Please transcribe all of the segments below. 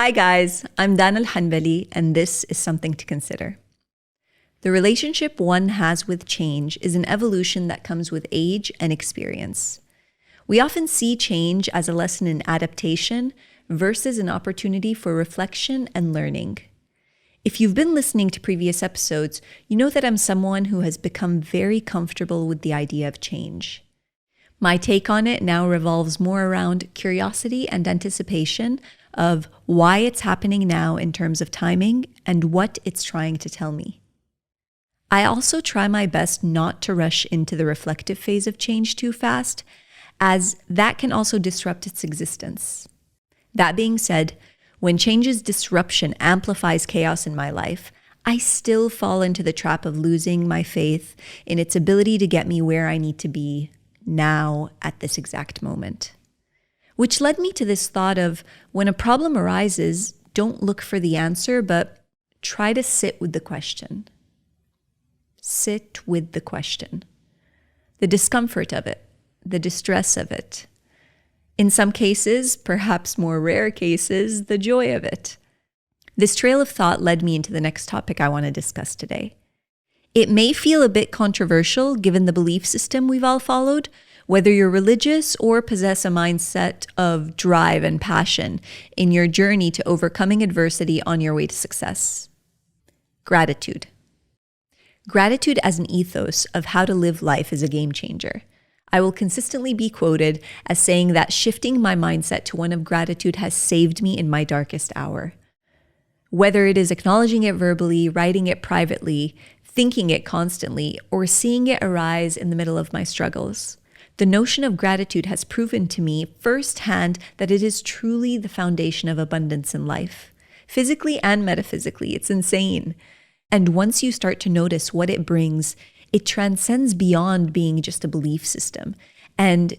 Hi guys, I'm Dan Al-Hanbali, and this is Something to Consider. The relationship one has with change is an evolution that comes with age and experience. We often see change as a lesson in adaptation versus an opportunity for reflection and learning. If you've been listening to previous episodes, you know that I'm someone who has become very comfortable with the idea of change. My take on it now revolves more around curiosity and anticipation of why it's happening now in terms of timing and what it's trying to tell me. I also try my best not to rush into the reflective phase of change too fast, as that can also disrupt its existence. That being said, when change's disruption amplifies chaos in my life, I still fall into the trap of losing my faith in its ability to get me where I need to be now at this exact moment. Which led me to this thought of when a problem arises, don't look for the answer, but try to sit with the question. Sit with the question. The discomfort of it, the distress of it. In some cases, perhaps more rare cases, the joy of it. This trail of thought led me into the next topic I want to discuss today. It may feel a bit controversial given the belief system we've all followed, whether you're religious or possess a mindset of drive and passion in your journey to overcoming adversity on your way to success. Gratitude. Gratitude as an ethos of how to live life is a game changer. I will consistently be quoted as saying that shifting my mindset to one of gratitude has saved me in my darkest hour. Whether it is acknowledging it verbally, writing it privately, thinking it constantly, or seeing it arise in the middle of my struggles. The notion of gratitude has proven to me firsthand that it is truly the foundation of abundance in life. Physically and metaphysically, it's insane. And once you start to notice what it brings, it transcends beyond being just a belief system and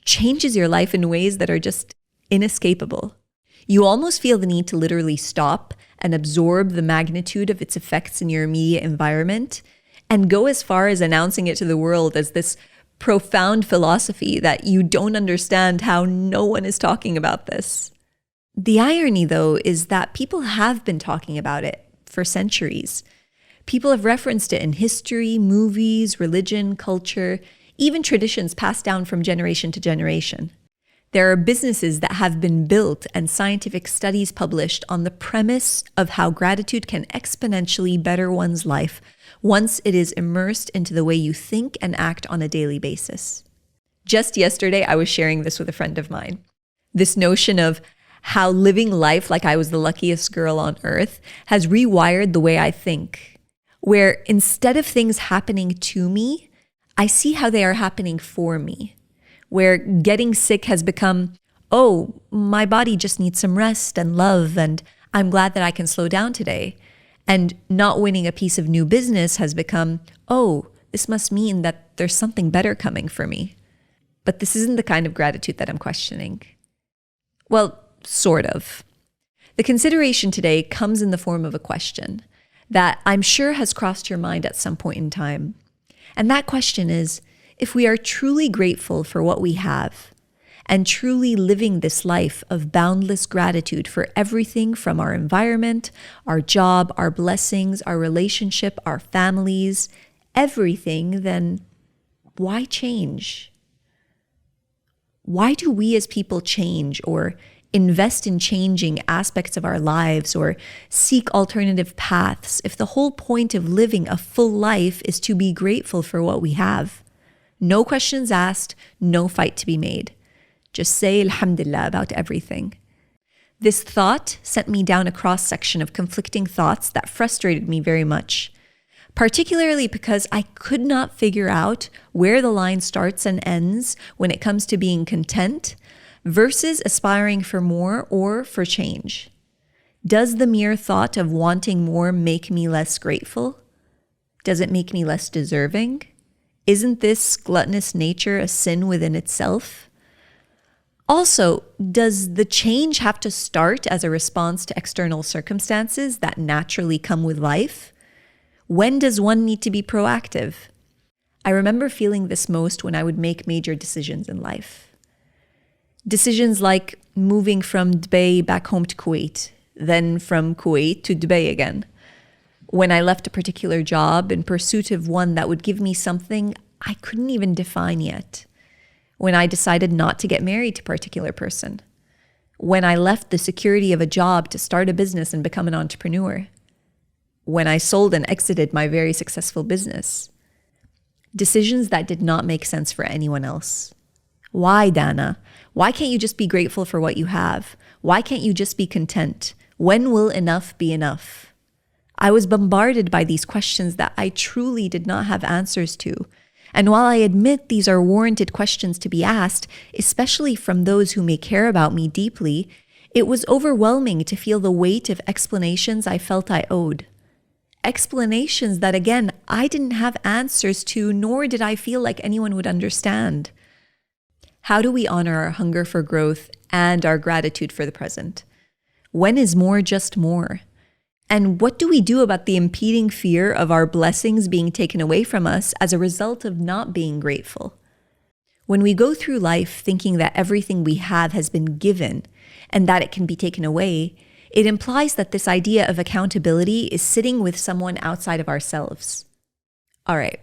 changes your life in ways that are just inescapable. You almost feel the need to literally stop and absorb the magnitude of its effects in your immediate environment and go as far as announcing it to the world as this profound philosophy that you don't understand how no one is talking about this. The irony, though, is that people have been talking about it for centuries. People have referenced it in history, movies, religion, culture, even traditions passed down from generation to generation. There are businesses that have been built and scientific studies published on the premise of how gratitude can exponentially better one's life once it is immersed into the way you think and act on a daily basis. Just yesterday, I was sharing this with a friend of mine. This notion of how living life like I was the luckiest girl on earth has rewired the way I think, where instead of things happening to me, I see how they are happening for me. Where getting sick has become, oh, my body just needs some rest and love, and I'm glad that I can slow down today. And not winning a piece of new business has become, oh, this must mean that there's something better coming for me. But this isn't the kind of gratitude that I'm questioning. Well, sort of. The consideration today comes in the form of a question that I'm sure has crossed your mind at some point in time. And that question is, if we are truly grateful for what we have and truly living this life of boundless gratitude for everything from our environment, our job, our blessings, our relationship, our families, everything, then why change? Why do we as people change or invest in changing aspects of our lives or seek alternative paths if the whole point of living a full life is to be grateful for what we have? No questions asked, no fight to be made. Just say Alhamdulillah about everything. This thought sent me down a cross-section of conflicting thoughts that frustrated me very much, particularly because I could not figure out where the line starts and ends when it comes to being content versus aspiring for more or for change. Does the mere thought of wanting more make me less grateful? Does it make me less deserving? Isn't this gluttonous nature a sin within itself? Also, does the change have to start as a response to external circumstances that naturally come with life? When does one need to be proactive? I remember feeling this most when I would make major decisions in life. Decisions like moving from Dubai back home to Kuwait, then from Kuwait to Dubai again. When I left a particular job in pursuit of one that would give me something I couldn't even define yet. When I decided not to get married to a particular person. When I left the security of a job to start a business and become an entrepreneur. When I sold and exited my very successful business. Decisions that did not make sense for anyone else. Why, Dana? Why can't you just be grateful for what you have? Why can't you just be content? When will enough be enough? I was bombarded by these questions that I truly did not have answers to. And while I admit these are warranted questions to be asked, especially from those who may care about me deeply, it was overwhelming to feel the weight of explanations I felt I owed. Explanations that, again, I didn't have answers to, nor did I feel like anyone would understand. How do we honor our hunger for growth and our gratitude for the present? When is more just more? And what do we do about the impeding fear of our blessings being taken away from us as a result of not being grateful? When we go through life thinking that everything we have has been given and that it can be taken away, it implies that this idea of accountability is sitting with someone outside of ourselves. All right,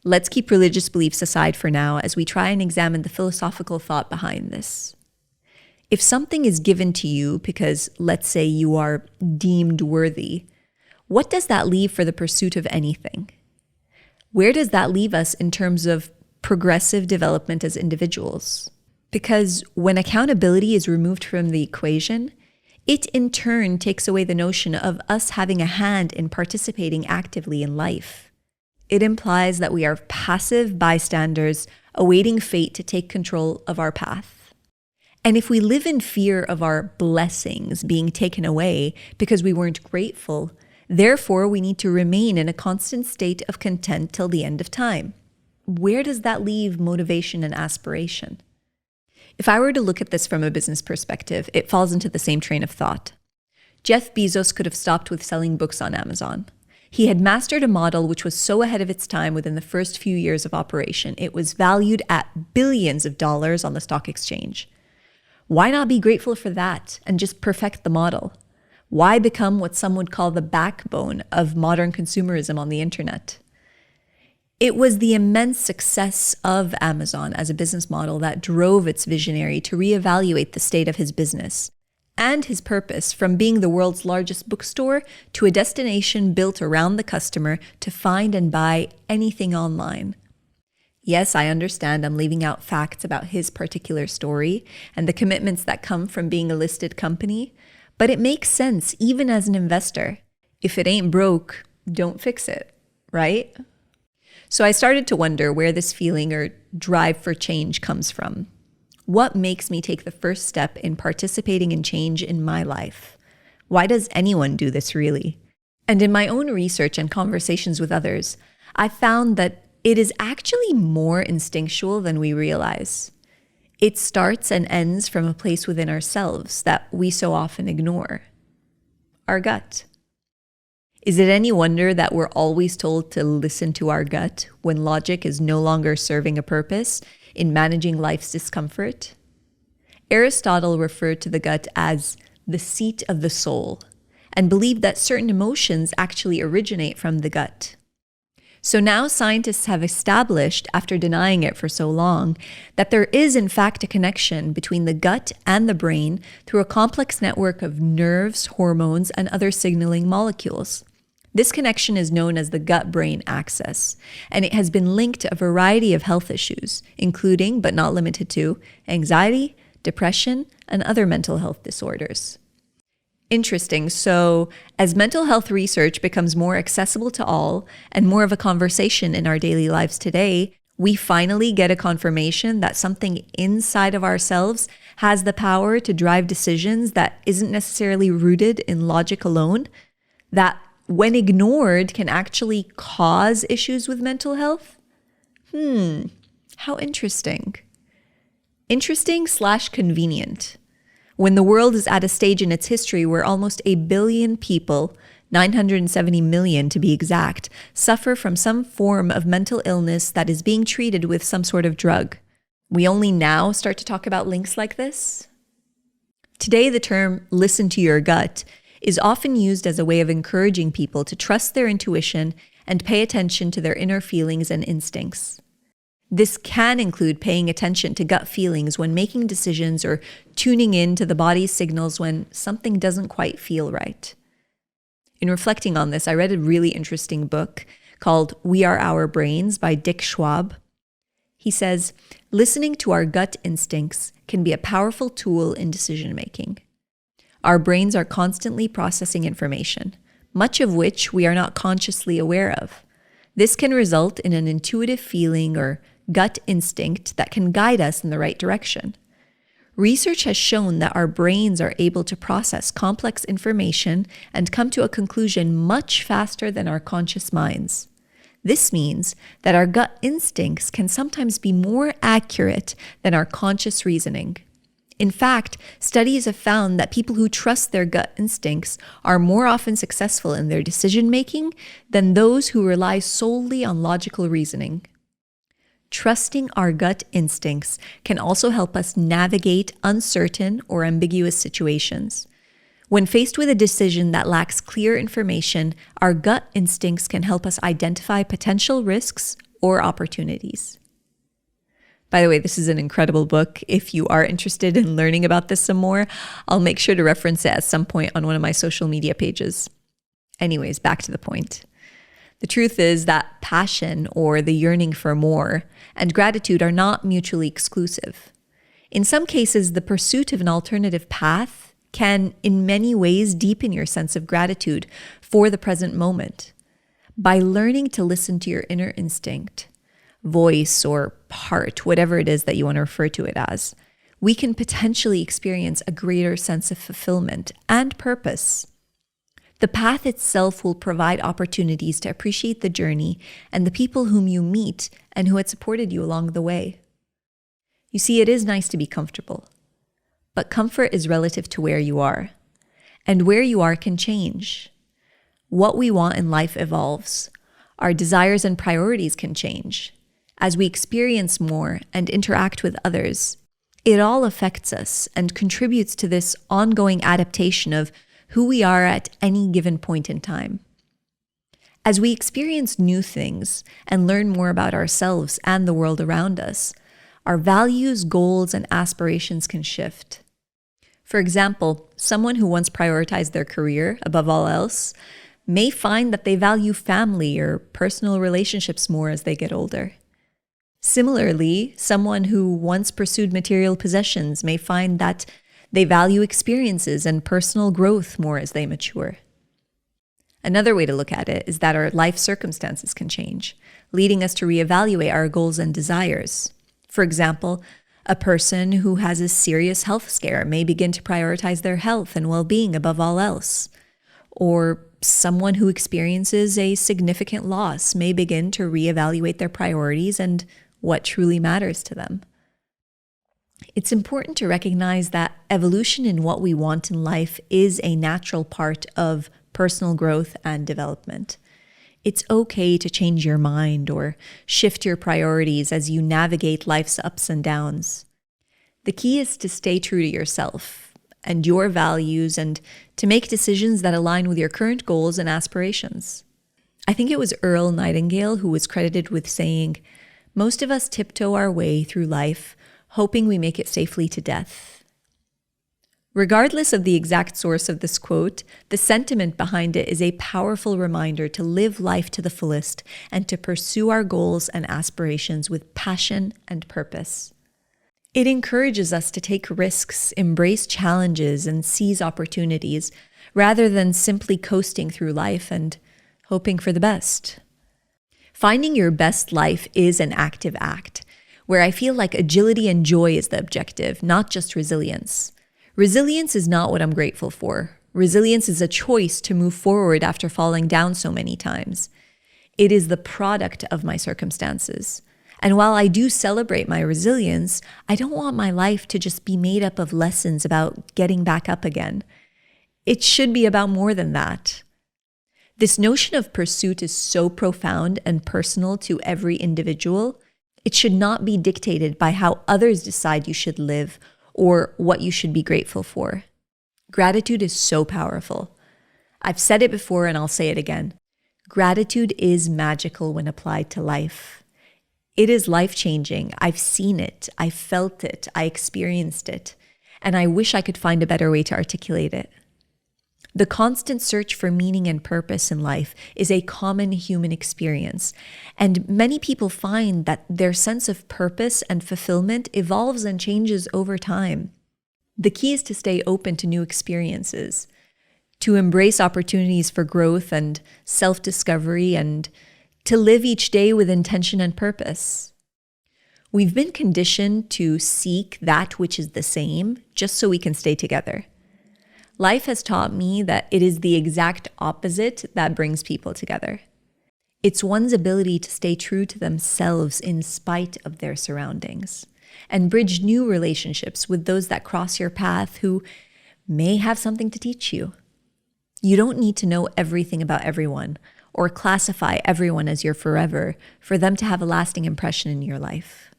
let's keep religious beliefs aside for now as we try and examine the philosophical thought behind this. If something is given to you because, let's say, you are deemed worthy, what does that leave for the pursuit of anything? Where does that leave us in terms of progressive development as individuals? Because when accountability is removed from the equation, it in turn takes away the notion of us having a hand in participating actively in life. It implies that we are passive bystanders awaiting fate to take control of our path. And if we live in fear of our blessings being taken away because we weren't grateful, therefore we need to remain in a constant state of content till the end of time. Where does that leave motivation and aspiration? If I were to look at this from a business perspective, it falls into the same train of thought. Jeff Bezos could have stopped with selling books on Amazon. He had mastered a model which was so ahead of its time within the first few years of operation. It was valued at billions of dollars on the stock exchange. Why not be grateful for that and just perfect the model? Why become what some would call the backbone of modern consumerism on the internet? It was the immense success of Amazon as a business model that drove its visionary to reevaluate the state of his business and his purpose from being the world's largest bookstore to a destination built around the customer to find and buy anything online. Yes, I understand I'm leaving out facts about his particular story and the commitments that come from being a listed company, but it makes sense even as an investor. If it ain't broke, don't fix it, right? So I started to wonder where this feeling or drive for change comes from. What makes me take the first step in participating in change in my life? Why does anyone do this really? And in my own research and conversations with others, I found that it is actually more instinctual than we realize. It starts and ends from a place within ourselves that we so often ignore. Our gut. Is it any wonder that we're always told to listen to our gut when logic is no longer serving a purpose in managing life's discomfort? Aristotle referred to the gut as the seat of the soul and believed that certain emotions actually originate from the gut. So now scientists have established, after denying it for so long, that there is in fact a connection between the gut and the brain through a complex network of nerves, hormones, and other signaling molecules. This connection is known as the gut-brain axis, and it has been linked to a variety of health issues, including, but not limited to, anxiety, depression, and other mental health disorders. Interesting. So as mental health research becomes more accessible to all and more of a conversation in our daily lives today, we finally get a confirmation that something inside of ourselves has the power to drive decisions that isn't necessarily rooted in logic alone, that when ignored can actually cause issues with mental health? How interesting. Interesting/convenient. When the world is at a stage in its history where almost 1 billion people, 970 million to be exact, suffer from some form of mental illness that is being treated with some sort of drug. We only now start to talk about links like this? Today, the term listen to your gut is often used as a way of encouraging people to trust their intuition and pay attention to their inner feelings and instincts. This can include paying attention to gut feelings when making decisions or tuning in to the body's signals when something doesn't quite feel right. In reflecting on this, I read a really interesting book called We Are Our Brains by Dick Schwab. He says, listening to our gut instincts can be a powerful tool in decision making. Our brains are constantly processing information, much of which we are not consciously aware of. This can result in an intuitive feeling or gut instinct that can guide us in the right direction. Research has shown that our brains are able to process complex information and come to a conclusion much faster than our conscious minds. This means that our gut instincts can sometimes be more accurate than our conscious reasoning. In fact, studies have found that people who trust their gut instincts are more often successful in their decision-making than those who rely solely on logical reasoning. Trusting our gut instincts can also help us navigate uncertain or ambiguous situations. When faced with a decision that lacks clear information, our gut instincts can help us identify potential risks or opportunities. By the way, this is an incredible book. If you are interested in learning about this some more, I'll make sure to reference it at some point on one of my social media pages. Anyways, back to the point. The truth is that passion, or the yearning for more, and gratitude are not mutually exclusive. In some cases, the pursuit of an alternative path can, in many ways, deepen your sense of gratitude for the present moment. By learning to listen to your inner instinct, voice, or heart, whatever it is that you want to refer to it as, we can potentially experience a greater sense of fulfillment and purpose. The path itself will provide opportunities to appreciate the journey and the people whom you meet and who had supported you along the way. You see, it is nice to be comfortable, but comfort is relative to where you are, and where you are can change. What we want in life evolves. Our desires and priorities can change. As we experience more and interact with others, it all affects us and contributes to this ongoing adaptation of who we are at any given point in time. As we experience new things and learn more about ourselves and the world around us, our values, goals, and aspirations can shift. For example, someone who once prioritized their career above all else may find that they value family or personal relationships more as they get older. Similarly, someone who once pursued material possessions may find that they value experiences and personal growth more as they mature. Another way to look at it is that our life circumstances can change, leading us to reevaluate our goals and desires. For example, a person who has a serious health scare may begin to prioritize their health and well-being above all else. Or someone who experiences a significant loss may begin to reevaluate their priorities and what truly matters to them. It's important to recognize that evolution in what we want in life is a natural part of personal growth and development. It's okay to change your mind or shift your priorities as you navigate life's ups and downs. The key is to stay true to yourself and your values and to make decisions that align with your current goals and aspirations. I think it was Earl Nightingale who was credited with saying, "Most of us tiptoe our way through life, hoping we make it safely to death." Regardless of the exact source of this quote, the sentiment behind it is a powerful reminder to live life to the fullest and to pursue our goals and aspirations with passion and purpose. It encourages us to take risks, embrace challenges, and seize opportunities, rather than simply coasting through life and hoping for the best. Finding your best life is an active act, where I feel like agility and joy is the objective, not just resilience. Resilience is not what I'm grateful for. Resilience is a choice to move forward after falling down so many times. It is the product of my circumstances. And while I do celebrate my resilience, I don't want my life to just be made up of lessons about getting back up again. It should be about more than that. This notion of pursuit is so profound and personal to every individual. It should not be dictated by how others decide you should live or what you should be grateful for. Gratitude is so powerful. I've said it before and I'll say it again. Gratitude is magical when applied to life. It is life-changing. I've seen it. I felt it. I experienced it. And I wish I could find a better way to articulate it. The constant search for meaning and purpose in life is a common human experience. And many people find that their sense of purpose and fulfillment evolves and changes over time. The key is to stay open to new experiences, to embrace opportunities for growth and self-discovery, and to live each day with intention and purpose. We've been conditioned to seek that which is the same just so we can stay together. Life has taught me that it is the exact opposite that brings people together. It's one's ability to stay true to themselves in spite of their surroundings and bridge new relationships with those that cross your path who may have something to teach you. You don't need to know everything about everyone or classify everyone as your forever for them to have a lasting impression in your life.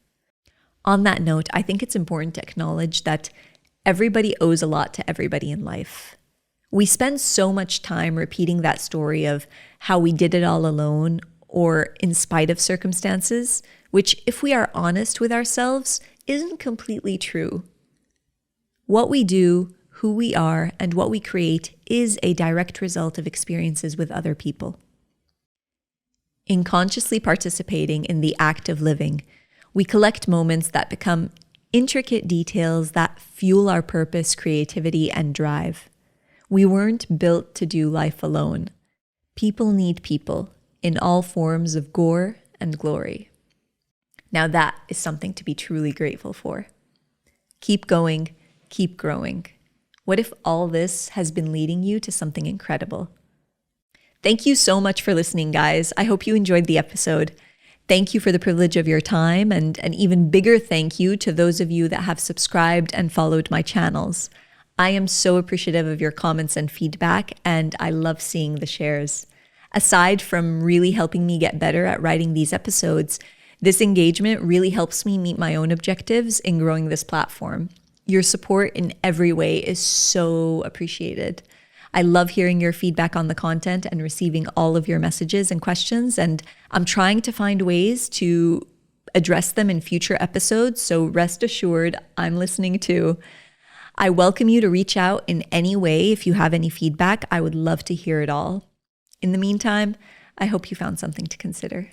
On that note, I think it's important to acknowledge that everybody owes a lot to everybody in life. We spend so much time repeating that story of how we did it all alone or in spite of circumstances, which, if we are honest with ourselves, isn't completely true. What we do, who we are, and what we create is a direct result of experiences with other people. In consciously participating in the act of living, we collect moments that become intricate details that fuel our purpose, creativity, and drive. We weren't built to do life alone. People need people in all forms of gore and glory. Now that is something to be truly grateful for. Keep going, keep growing. What if all this has been leading you to something incredible? Thank you so much for listening, guys. I hope you enjoyed the episode. Thank you for the privilege of your time, and an even bigger thank you to those of you that have subscribed and followed my channels. I am so appreciative of your comments and feedback, and I love seeing the shares. Aside from really helping me get better at writing these episodes, this engagement really helps me meet my own objectives in growing this platform. Your support in every way is so appreciated. I love hearing your feedback on the content and receiving all of your messages and questions, and I'm trying to find ways to address them in future episodes, so rest assured I'm listening too. I welcome you to reach out in any way if you have any feedback. I would love to hear it all. In the meantime, I hope you found something to consider.